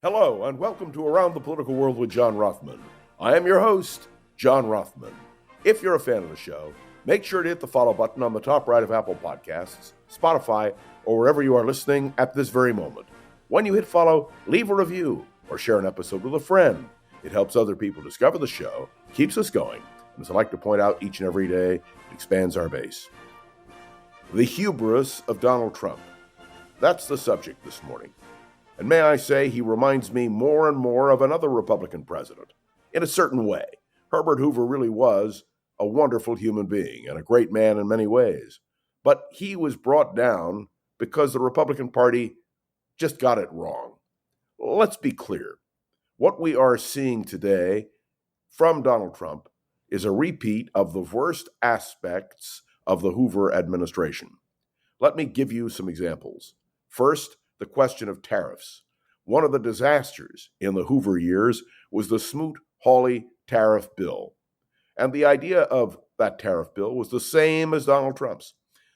Hello, and welcome to Around the Political World with John Rothman. I am your host, John Rothman. If you're a fan of the show, make sure to hit the follow button on the top right of Apple Podcasts, Spotify, or wherever you are listening at this very moment. When you hit follow, leave a review or share an episode with a friend. It helps other people discover the show, keeps us going, and as I like to point out each and every day, it expands our base. The hubris of Donald Trump. That's the subject this morning. And may I say, he reminds me more and more of another Republican president. In a certain way, Herbert Hoover really was a wonderful human being and a great man in many ways. But he was brought down because the Republican Party just got it wrong. Let's be clear. What we are seeing today from Donald Trump is a repeat of the worst aspects of the Hoover administration. Let me give you some examples. First, the question of tariffs. One of the disasters in the Hoover years was the Smoot-Hawley tariff bill. And the idea of that tariff bill was the same as Donald Trump's,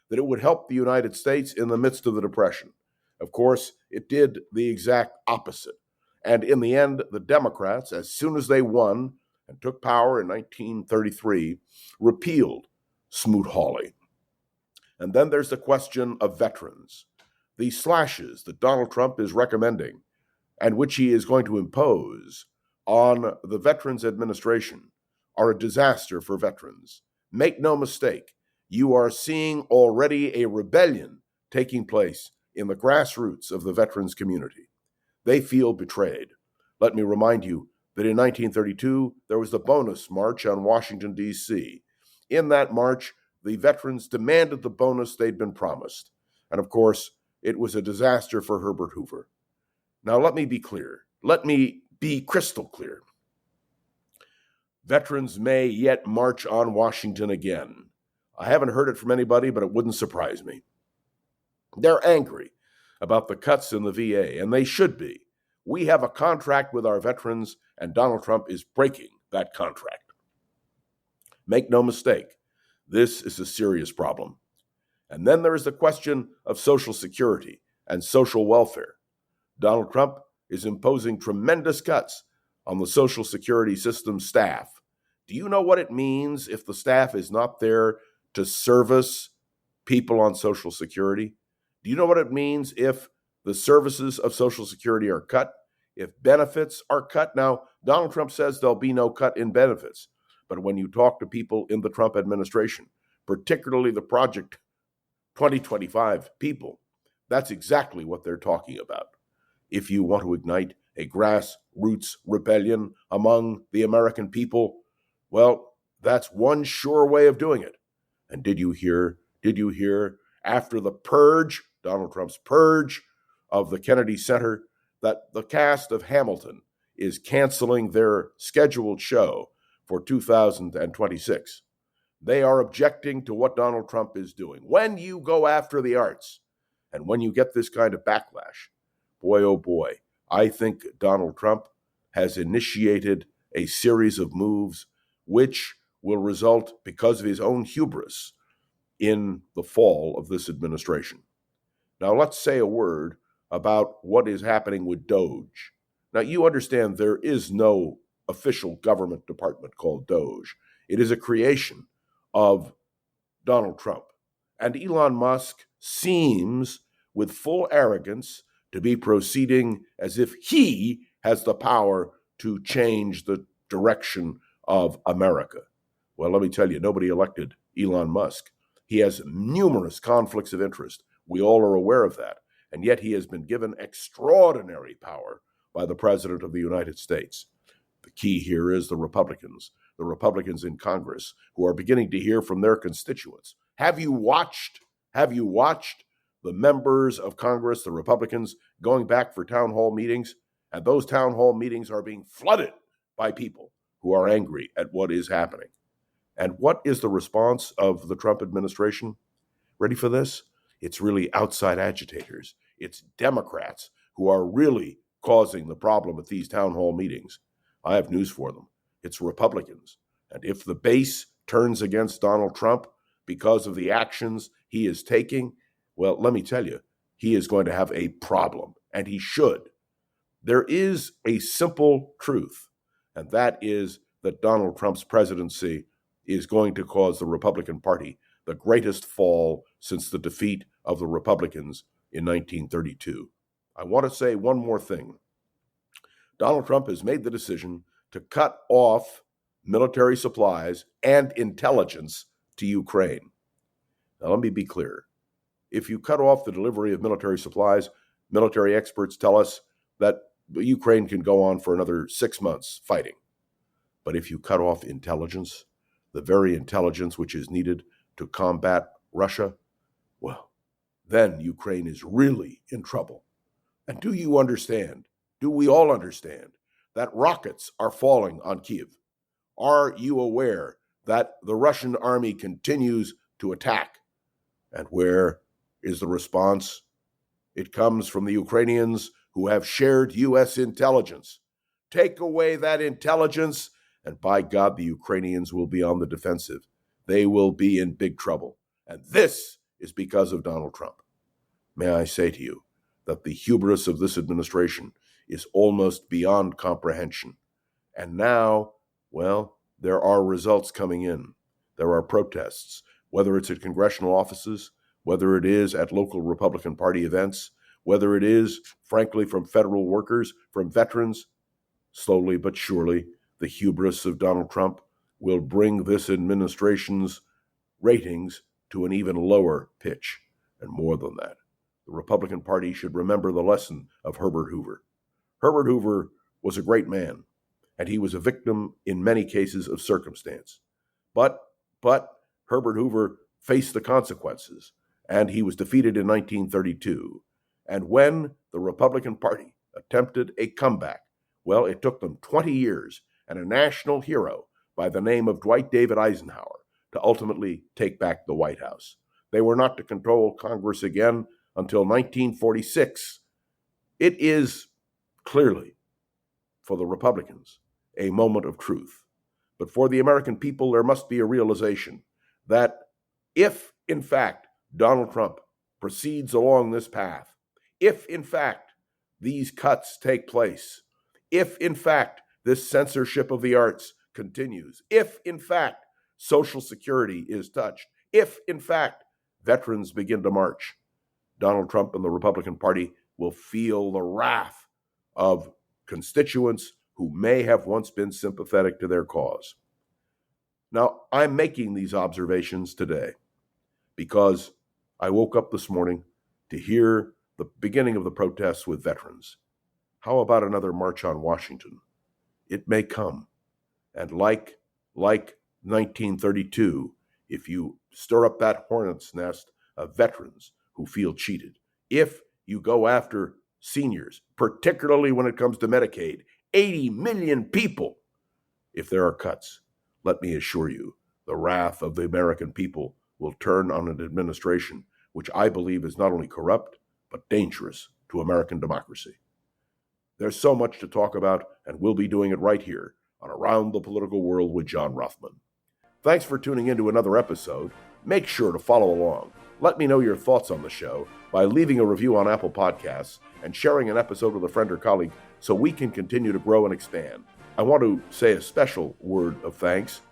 that it would help the United States in the midst of the Depression. Of course, it did the exact opposite. And in the end, the Democrats, as soon as they won and took power in 1933, repealed Smoot-Hawley. And then there's the question of veterans. The slashes that Donald Trump is recommending and which he is going to impose on the Veterans Administration are a disaster for veterans. Make no mistake, you are seeing already a rebellion taking place in the grassroots of the veterans community. They feel betrayed. Let me remind you that in 1932, there was the bonus march on Washington, D.C. In that march, the veterans demanded the bonus they'd been promised. And of course, it was a disaster for Herbert Hoover. Now, let me be clear. Let me be crystal clear. Veterans may yet march on Washington again. I haven't heard it from anybody, but it wouldn't surprise me. They're angry about the cuts in the VA, and they should be. We have a contract with our veterans, and Donald Trump is breaking that contract. Make no mistake, this is a serious problem. And then there is the question of Social Security and social welfare. Donald Trump is imposing tremendous cuts on the Social Security system staff. Do you know what it means if the staff is not there to service people on Social Security? Do you know what it means if the services of Social Security are cut, if benefits are cut? Now, Donald Trump says there'll be no cut in benefits. But when you talk to people in the Trump administration, particularly the Project 2025 people, that's exactly what they're talking about. If you want to ignite a grassroots rebellion among the American people, well, that's one sure way of doing it. And did you hear after the purge, Donald Trump's purge of the Kennedy Center, that the cast of Hamilton is canceling their scheduled show for 2026? They are objecting to what Donald Trump is doing. When you go after the arts and when you get this kind of backlash, boy, oh boy, I think Donald Trump has initiated a series of moves which will result, because of his own hubris, in the fall of this administration. Now, let's say a word about what is happening with DOGE. Now, you understand there is no official government department called DOGE. It is a creation of Donald Trump. And Elon Musk seems, with full arrogance, to be proceeding as if he has the power to change the direction of America. Well, let me tell you, nobody elected Elon Musk. He has numerous conflicts of interest. We all are aware of that. And yet he has been given extraordinary power by the President of the United States. The key here is the Republicans in Congress, who are beginning to hear from their constituents. Have you watched the members of Congress, the Republicans, going back for town hall meetings? And those town hall meetings are being flooded by people who are angry at what is happening. And what is the response of the Trump administration? Ready for this? It's really outside agitators. It's Democrats who are really causing the problem at these town hall meetings. I have news for them. It's Republicans. And if the base turns against Donald Trump because of the actions he is taking, well, let me tell you, he is going to have a problem, and he should. There is a simple truth, and that is that Donald Trump's presidency is going to cause the Republican Party the greatest fall since the defeat of the Republicans in 1932. I want to say one more thing. Donald Trump has made the decision to cut off military supplies and intelligence to Ukraine. Now, let me be clear. If you cut off the delivery of military supplies, military experts tell us that Ukraine can go on for another 6 months fighting. But if you cut off intelligence, the very intelligence which is needed to combat Russia, well, then Ukraine is really in trouble. And do you understand? Do we all understand that rockets are falling on Kyiv? Are you aware that the Russian army continues to attack? And where is the response? It comes from the Ukrainians who have shared U.S. intelligence. Take away that intelligence, and by God, the Ukrainians will be on the defensive. They will be in big trouble. And this is because of Donald Trump. May I say to you that the hubris of this administration is almost beyond comprehension. And now, well, there are results coming in. There are protests, whether it's at congressional offices, whether it is at local Republican Party events, whether it is, frankly, from federal workers, from veterans. Slowly but surely, the hubris of Donald Trump will bring this administration's ratings to an even lower pitch. And more than that, the Republican Party should remember the lesson of Herbert Hoover. Herbert Hoover was a great man, and he was a victim in many cases of circumstance. But Herbert Hoover faced the consequences, and he was defeated in 1932. And when the Republican Party attempted a comeback, well, it took them 20 years and a national hero by the name of Dwight David Eisenhower to ultimately take back the White House. They were not to control Congress again until 1946. It is clearly, for the Republicans, a moment of truth. But for the American people, there must be a realization that if, in fact, Donald Trump proceeds along this path, if, in fact, these cuts take place, if, in fact, this censorship of the arts continues, if, in fact, Social Security is touched, if, in fact, veterans begin to march, Donald Trump and the Republican Party will feel the wrath of constituents who may have once been sympathetic to their cause. Now, I'm making these observations today because I woke up this morning to hear the beginning of the protests with veterans. How about another march on Washington? It may come. And like 1932, if you stir up that hornet's nest of veterans who feel cheated, if you go after seniors, particularly when it comes to Medicaid, 80 million people, if there are cuts, let me assure you, the wrath of the American people will turn on an administration which I believe is not only corrupt, but dangerous to American democracy. There's so much to talk about, and we'll be doing it right here on Around the Political World with John Rothman. Thanks for tuning in to another episode. Make sure to follow along. Let me know your thoughts on the show by leaving a review on Apple Podcasts and sharing an episode with a friend or colleague so we can continue to grow and expand. I want to say a special word of thanks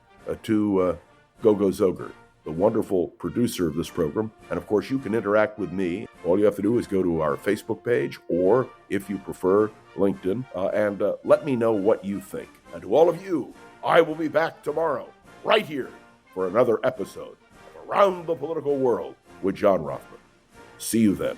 to Gogo Zoger, the wonderful producer of this program. And of course, you can interact with me. All you have to do is go to our Facebook page, or if you prefer, LinkedIn, and let me know what you think. And to all of you, I will be back tomorrow, right here, for another episode of Around the Political World with John Rothman. See you then.